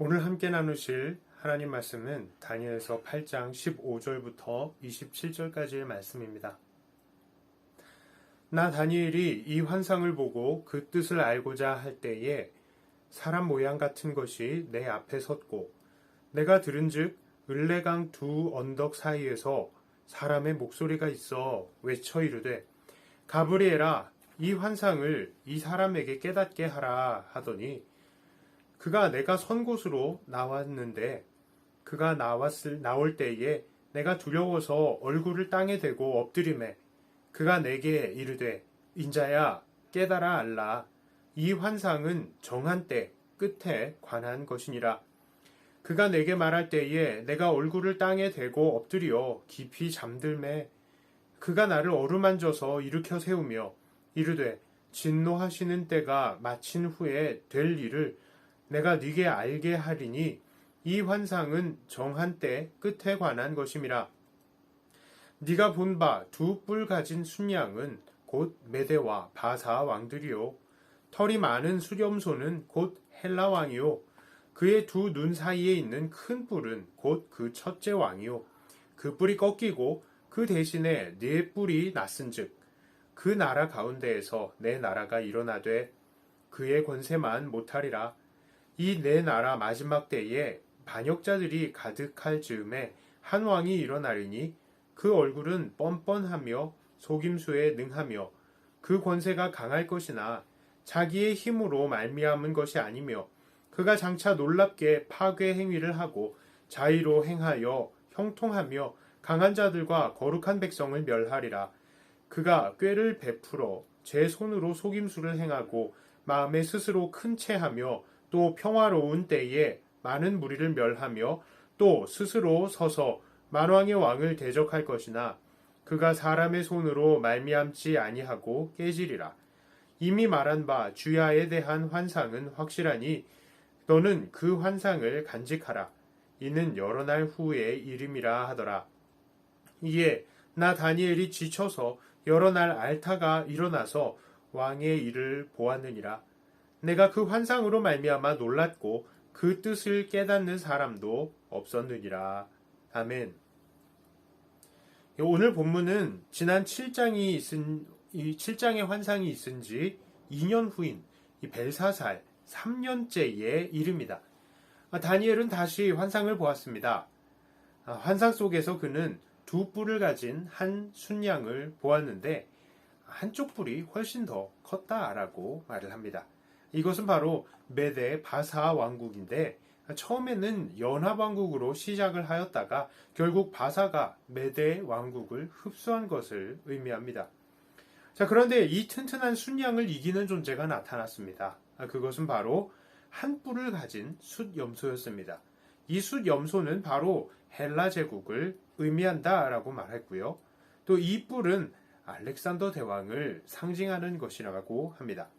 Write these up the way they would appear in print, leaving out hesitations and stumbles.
오늘 함께 나누실 하나님 말씀은 다니엘서 8장 15절부터 27절까지의 말씀입니다. 나 다니엘이 이 환상을 보고 그 뜻을 알고자 할 때에 사람 모양 같은 것이 내 앞에 섰고 내가 들은즉 을레강 두 언덕 사이에서 사람의 목소리가 있어 외쳐 이르되 가브리엘아 이 환상을 이 사람에게 깨닫게 하라 하더니 그가 내가 선 곳으로 나왔는데 그가 나올 때에 내가 두려워서 얼굴을 땅에 대고 엎드리매 그가 내게 이르되 인자야 깨달아 알라 이 환상은 정한 때 끝에 관한 것이니라. 그가 내게 말할 때에 내가 얼굴을 땅에 대고 엎드려 깊이 잠들매 그가 나를 어루만져서 일으켜 세우며 이르되 진노하시는 때가 마친 후에 될 일을 내가 네게 알게 하리니 이 환상은 정한 때 끝에 관한 것임이라. 네가 본 바 두 뿔 가진 순양은 곧 메대와 바사 왕들이요 털이 많은 수렴소는 곧 헬라 왕이요 그의 두 눈 사이에 있는 큰 뿔은 곧 그 첫째 왕이요 그 뿔이 꺾이고 그 대신에 네 뿔이 났은즉 그 나라 가운데에서 내 나라가 일어나되 그의 권세만 못하리라. 이 네 나라 마지막 때에 반역자들이 가득할 즈음에 한 왕이 일어나리니 그 얼굴은 뻔뻔하며 속임수에 능하며 그 권세가 강할 것이나 자기의 힘으로 말미암은 것이 아니며 그가 장차 놀랍게 파괴 행위를 하고 자의로 행하여 형통하며 강한 자들과 거룩한 백성을 멸하리라. 그가 꾀를 베풀어 제 손으로 속임수를 행하고 마음에 스스로 큰 채하며 또 평화로운 때에 많은 무리를 멸하며 또 스스로 서서 만왕의 왕을 대적할 것이나 그가 사람의 손으로 말미암지 아니하고 깨지리라. 이미 말한 바 주야에 대한 환상은 확실하니 너는 그 환상을 간직하라. 이는 여러 날 후의 일임이라 하더라. 이에 나 다니엘이 지쳐서 여러 날 앓다가 일어나서 왕의 일을 보았느니라. 내가 그 환상으로 말미암아 놀랐고 그 뜻을 깨닫는 사람도 없었느니라. 아멘. 오늘 본문은 지난 7장의 환상이 있은 지 2년 후인 이 벨사살 3년째의 일입니다. 다니엘은 다시 환상을 보았습니다. 환상 속에서 그는 두 뿔을 가진 한 순양을 보았는데 한쪽 뿔이 훨씬 더 컸다라고 말을 합니다. 이것은 바로 메대 바사 왕국인데 처음에는 연합왕국으로 시작을 하였다가 결국 바사가 메대 왕국을 흡수한 것을 의미합니다. 자, 그런데 이 튼튼한 순양을 이기는 존재가 나타났습니다. 그것은 바로 한 뿔을 가진 숫염소였습니다. 이 숫염소는 바로 헬라 제국을 의미한다라고 말했고요. 또 이 뿔은 알렉산더 대왕을 상징하는 것이라고 합니다.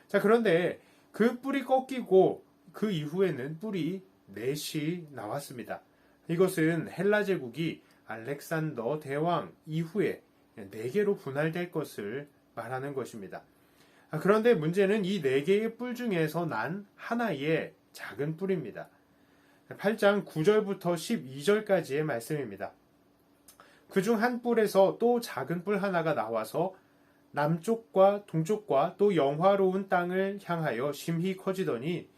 자, 그런데 그 뿔이 꺾이고 그 이후에는 뿔이 넷이 나왔습니다. 이것은 헬라 제국이 알렉산더 대왕 이후에 4개로 분할될 것을 말하는 것입니다. 그런데 문제는 이 4개의 뿔 중에서 난 하나의 작은 뿔입니다. 8장 9절부터 12절까지의 말씀입니다. 그중 한 뿔에서 또 작은 뿔 하나가 나와서 남쪽과 동쪽과 또 영화로운 땅을 향하여 심히 커지더니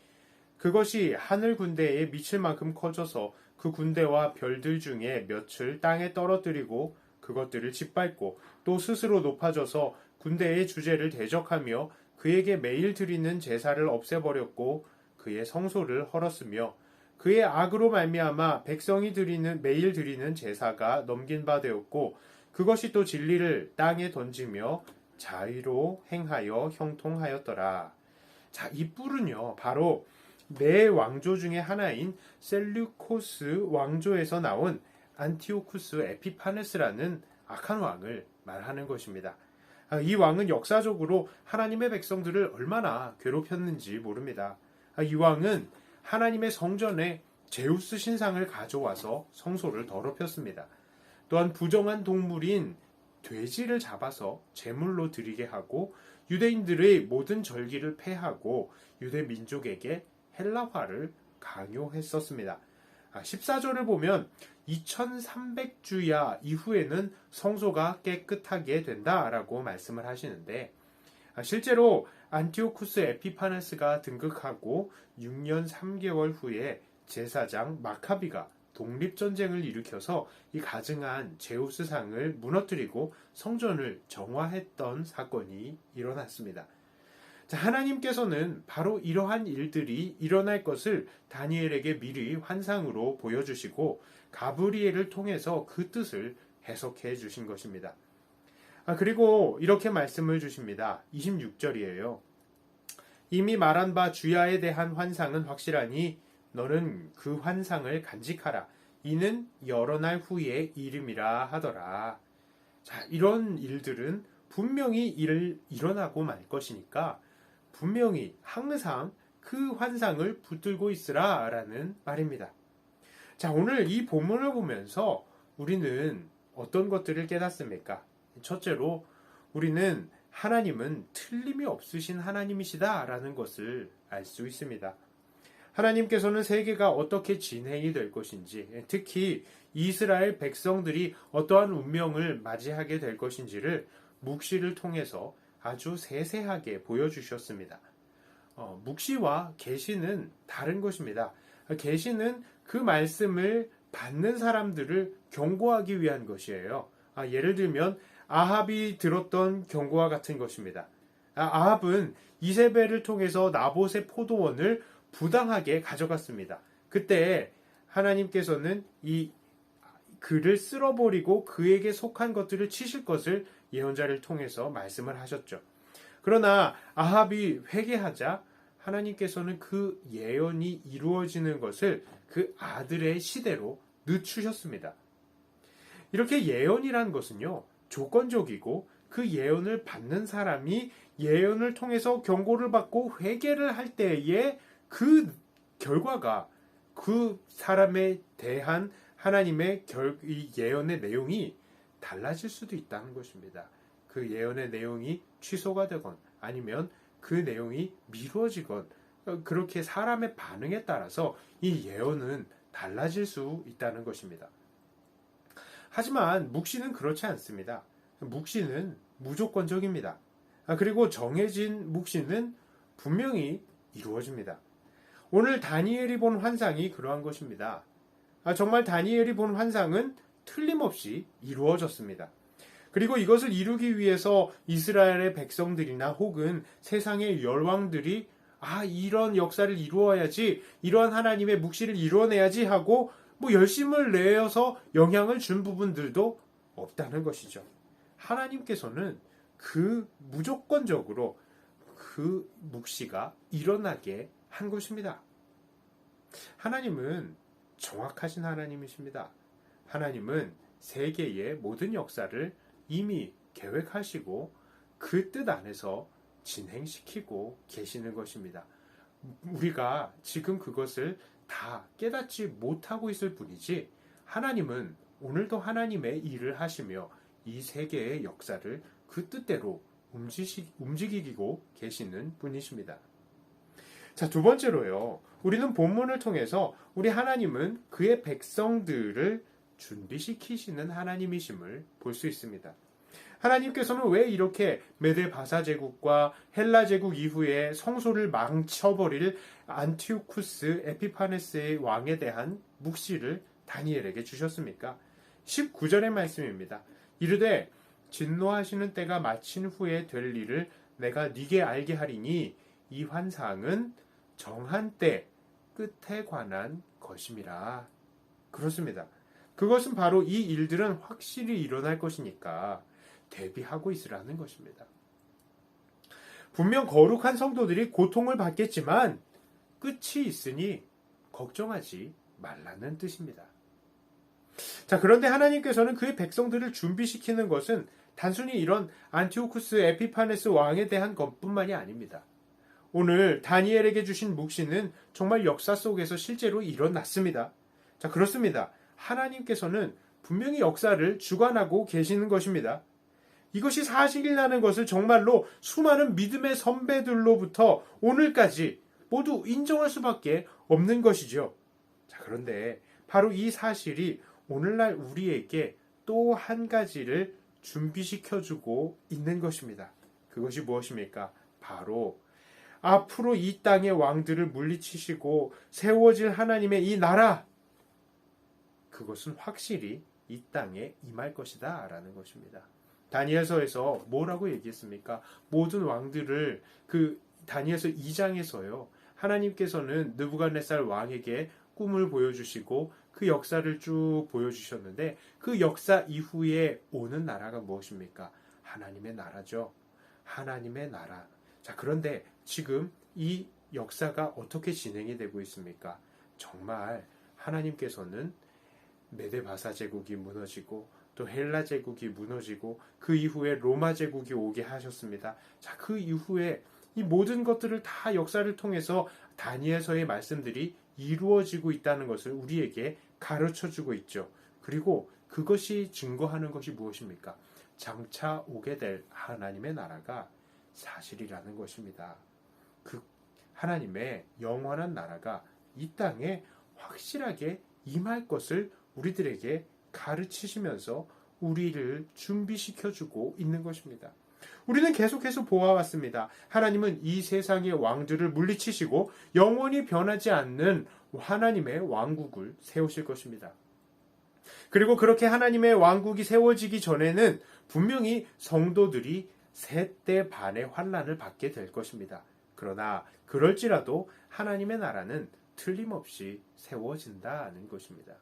그것이 하늘 군대에 미칠 만큼 커져서 그 군대와 별들 중에 몇을 땅에 떨어뜨리고 그것들을 짓밟고 또 스스로 높아져서 군대의 주제를 대적하며 그에게 매일 드리는 제사를 없애버렸고 그의 성소를 헐었으며 그의 악으로 말미암아 백성이 매일 드리는 제사가 넘긴 바 되었고 그것이 또 진리를 땅에 던지며 자의로 행하여 형통하였더라. 자, 이 뿔은요 바로 네 왕조 중에 하나인 셀류코스 왕조에서 나온 안티오쿠스 에피파네스라는 악한 왕을 말하는 것입니다. 이 왕은 역사적으로 하나님의 백성들을 얼마나 괴롭혔는지 모릅니다. 이 왕은 하나님의 성전에 제우스 신상을 가져와서 성소를 더럽혔습니다. 또한 부정한 동물인 돼지를 잡아서 제물로 드리게 하고 유대인들의 모든 절기를 폐하고 유대 민족에게 헬라화를 강요했었습니다. 14절을 보면 2300주야 이후에는 성소가 깨끗하게 된다라고 말씀을 하시는데, 실제로 안티오쿠스 에피파네스가 등극하고 6년 3개월 후에 제사장 마카비가 독립전쟁을 일으켜서 이 가증한 제우스상을 무너뜨리고 성전을 정화했던 사건이 일어났습니다. 자, 하나님께서는 바로 이러한 일들이 일어날 것을 다니엘에게 미리 환상으로 보여주시고 가브리엘을 통해서 그 뜻을 해석해 주신 것입니다. 그리고 이렇게 말씀을 주십니다. 26절이에요. 이미 말한 바 주야에 대한 환상은 확실하니 너는 그 환상을 간직하라. 이는 여러 날 후의 일임이라 하더라. 자, 이런 일들은 분명히 일어나고 말 것이니까 분명히 항상 그 환상을 붙들고 있으라 라는 말입니다. 자, 오늘 이 본문을 보면서 우리는 어떤 것들을 깨닫습니까? 첫째로 우리는 하나님은 틀림이 없으신 하나님이시다 라는 것을 알 수 있습니다. 하나님께서는 세계가 어떻게 진행이 될 것인지, 특히 이스라엘 백성들이 어떠한 운명을 맞이하게 될 것인지를 묵시를 통해서 아주 세세하게 보여주셨습니다. 묵시와 계시는 다른 것입니다. 계시는 그 말씀을 받는 사람들을 경고하기 위한 것이에요. 예를 들면 아합이 들었던 경고와 같은 것입니다. 아합은 이세벨을 통해서 나봇의 포도원을 부당하게 가져갔습니다. 그때 하나님께서는 이 그를 쓸어버리고 그에게 속한 것들을 치실 것을 예언자를 통해서 말씀을 하셨죠. 그러나 아합이 회개하자 하나님께서는 그 예언이 이루어지는 것을 그 아들의 시대로 늦추셨습니다. 이렇게 예언이란 것은요, 조건적이고 그 예언을 받는 사람이 예언을 통해서 경고를 받고 회개를 할 때에 그 결과가 그 사람에 대한 하나님의 이 예언의 내용이 달라질 수도 있다는 것입니다. 그 예언의 내용이 취소가 되건 아니면 그 내용이 미루어지건 그렇게 사람의 반응에 따라서 이 예언은 달라질 수 있다는 것입니다. 하지만 묵시는 그렇지 않습니다. 묵시는 무조건적입니다. 그리고 정해진 묵시는 분명히 이루어집니다. 오늘 다니엘이 본 환상이 그러한 것입니다. 정말 다니엘이 본 환상은 틀림없이 이루어졌습니다. 그리고 이것을 이루기 위해서 이스라엘의 백성들이나 혹은 세상의 열왕들이 이런 역사를 이루어야지, 이러한 하나님의 묵시를 이루어내야지 하고 열심을 내어서 영향을 준 부분들도 없다는 것이죠. 하나님께서는 그 무조건적으로 그 묵시가 일어나게 한 것입니다. 하나님은 정확하신 하나님이십니다. 하나님은 세계의 모든 역사를 이미 계획하시고 그 뜻 안에서 진행시키고 계시는 것입니다. 우리가 지금 그것을 다 깨닫지 못하고 있을 뿐이지 하나님은 오늘도 하나님의 일을 하시며 이 세계의 역사를 그 뜻대로 움직이고 계시는 분이십니다. 자, 두 번째로요. 우리는 본문을 통해서 우리 하나님은 그의 백성들을 준비시키시는 하나님이심을 볼 수 있습니다. 하나님께서는 왜 이렇게 메데 바사 제국과 헬라 제국 이후에 성소를 망쳐버릴 안티오쿠스 에피파네스의 왕에 대한 묵시를 다니엘에게 주셨습니까? 19절의 말씀입니다. 이르되 진노하시는 때가 마친 후에 될 일을 내가 네게 알게 하리니 이 환상은 정한 때 끝에 관한 것임이라. 그렇습니다. 그것은 바로 이 일들은 확실히 일어날 것이니까 대비하고 있으라는 것입니다. 분명 거룩한 성도들이 고통을 받겠지만 끝이 있으니 걱정하지 말라는 뜻입니다. 자, 그런데 하나님께서는 그의 백성들을 준비시키는 것은 단순히 이런 안티오쿠스 에피파네스 왕에 대한 것뿐만이 아닙니다. 오늘 다니엘에게 주신 묵시는 정말 역사 속에서 실제로 일어났습니다. 자, 그렇습니다. 하나님께서는 분명히 역사를 주관하고 계시는 것입니다. 이것이 사실이라는 것을 정말로 수많은 믿음의 선배들로부터 오늘까지 모두 인정할 수밖에 없는 것이죠. 자, 그런데 바로 이 사실이 오늘날 우리에게 또 한 가지를 준비시켜주고 있는 것입니다. 그것이 무엇입니까? 바로 앞으로 이 땅의 왕들을 물리치시고 세워질 하나님의 이 나라, 그것은 확실히 이 땅에 임할 것이다 라는 것입니다. 다니엘서에서 뭐라고 얘기했습니까? 모든 왕들을 다니엘서 2장에서요. 하나님께서는 느부갓네살 왕에게 꿈을 보여주시고 그 역사를 쭉 보여주셨는데 그 역사 이후에 오는 나라가 무엇입니까? 하나님의 나라죠. 하나님의 나라. 자, 그런데 지금 이 역사가 어떻게 진행이 되고 있습니까? 정말 하나님께서는 메데바사 제국이 무너지고 또 헬라 제국이 무너지고 그 이후에 로마 제국이 오게 하셨습니다. 자, 그 이후에 이 모든 것들을 다 역사를 통해서 다니엘서의 말씀들이 이루어지고 있다는 것을 우리에게 가르쳐주고 있죠. 그리고 그것이 증거하는 것이 무엇입니까? 장차 오게 될 하나님의 나라가 사실이라는 것입니다. 그 하나님의 영원한 나라가 이 땅에 확실하게 임할 것을 우리들에게 가르치시면서 우리를 준비시켜주고 있는 것입니다. 우리는 계속해서 보아왔습니다. 하나님은 이 세상의 왕들을 물리치시고 영원히 변하지 않는 하나님의 왕국을 세우실 것입니다. 그리고 그렇게 하나님의 왕국이 세워지기 전에는 분명히 성도들이 세대 반의 환난을 받게 될 것입니다. 그러나 그럴지라도 하나님의 나라는 틀림없이 세워진다는 것입니다.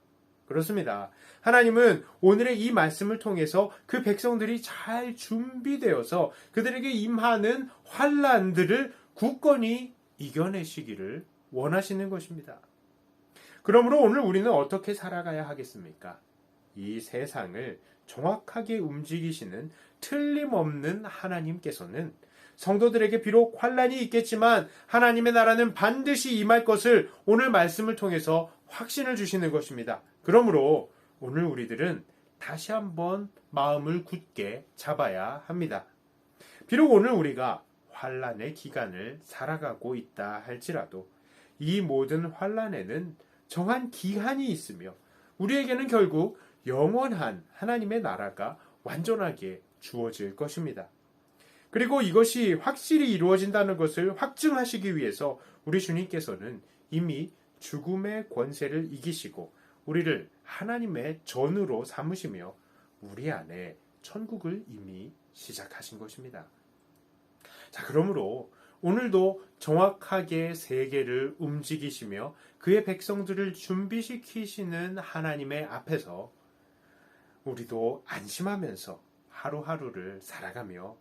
그렇습니다. 하나님은 오늘의 이 말씀을 통해서 그 백성들이 잘 준비되어서 그들에게 임하는 환난들을 굳건히 이겨내시기를 원하시는 것입니다. 그러므로 오늘 우리는 어떻게 살아가야 하겠습니까? 이 세상을 정확하게 움직이시는 틀림없는 하나님께서는 성도들에게 비록 환난이 있겠지만 하나님의 나라는 반드시 임할 것을 오늘 말씀을 통해서 확신을 주시는 것입니다. 그러므로 오늘 우리들은 다시 한번 마음을 굳게 잡아야 합니다. 비록 오늘 우리가 환난의 기간을 살아가고 있다 할지라도 이 모든 환난에는 정한 기한이 있으며 우리에게는 결국 영원한 하나님의 나라가 완전하게 주어질 것입니다. 그리고 이것이 확실히 이루어진다는 것을 확증하시기 위해서 우리 주님께서는 이미 죽음의 권세를 이기시고 우리를 하나님의 전으로 삼으시며 우리 안에 천국을 이미 시작하신 것입니다. 자, 그러므로 오늘도 정확하게 세계를 움직이시며 그의 백성들을 준비시키시는 하나님의 앞에서 우리도 안심하면서 하루하루를 살아가며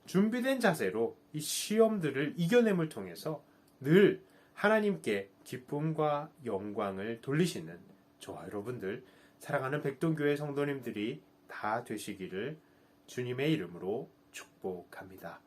준비된 자세로 이 시험들을 이겨냄을 통해서 늘 하나님께 기쁨과 영광을 돌리시는 저와 여러분들 사랑하는 백동교회 성도님들이 다 되시기를 주님의 이름으로 축복합니다.